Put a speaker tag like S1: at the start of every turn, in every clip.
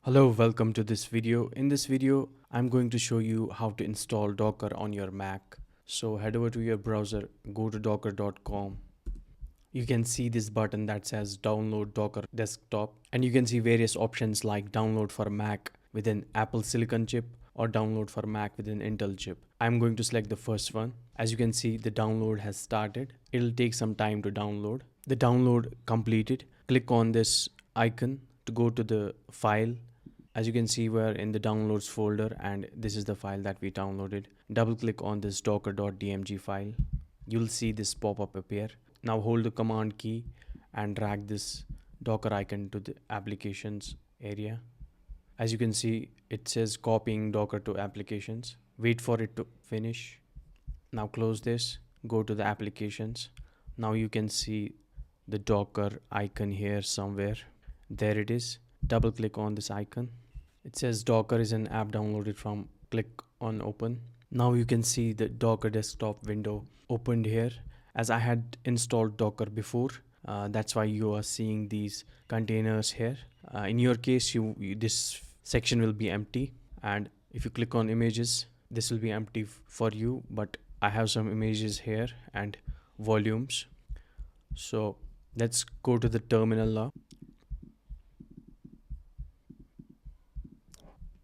S1: Hello, welcome to this video. In this video, I'm going to show you how to install Docker on your Mac. So head over to your browser, go to docker.com. You can see this button that says download Docker desktop, and you can see various options like download for Mac with an Apple Silicon chip or download for Mac with an Intel chip. I'm going to select the first one. As you can see, the download has started. It'll take some time to download. The download completed. Click on this icon to go to the file. As you can see, we're in the downloads folder and this is the file that we downloaded. Double click on this docker.dmg file. You'll see this pop-up appear. Now hold the command key and drag this Docker icon to the applications area. As you can see, it says copying Docker to applications. Wait for it to finish. Now close this, go to the applications. Now you can see the Docker icon here somewhere. There it is. Double click on this icon. It says Docker is an app downloaded from. Click on open. Now you can see the Docker desktop window opened here. As I had installed Docker before, that's why you are seeing these containers here. In your case, this section will be empty, and if you click on images, this will be empty for you, but I have some images here and volumes. So let's go to the terminal now.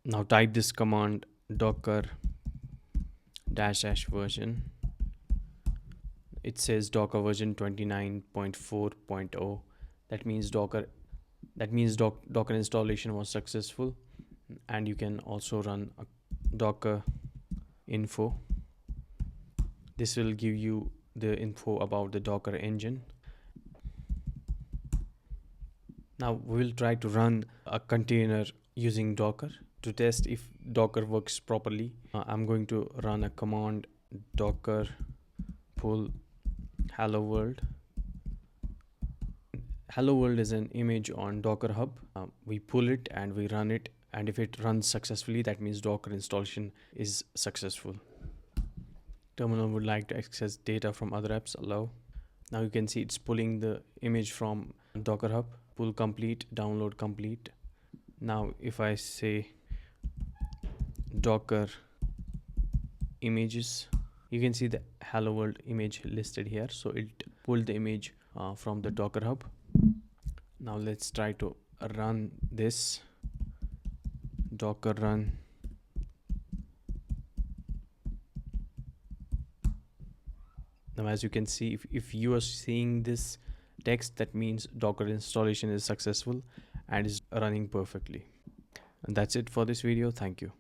S1: Now type this command docker -- version. It says Docker version 29.4.0. That means Docker installation was successful, and you can also run a Docker info. This will give you the info about the Docker engine. Now we'll try to run a container using Docker. To test if Docker works properly, I'm going to run a command docker pull hello world. Hello world is an image on Docker Hub. We pull it and we run it, and if it runs successfully, that means Docker installation is successful. Terminal would like to access data from other apps. Allow. Now you can see it's pulling the image from Docker Hub. Pull complete, download complete. Now if I say Docker images, you can see the hello world image listed here. So it pulled the image from the Docker Hub. Now let's try to run this. Docker run. Now as you can see, if you are seeing this text, that means Docker installation is successful and is running perfectly. And that's it for this video. Thank you.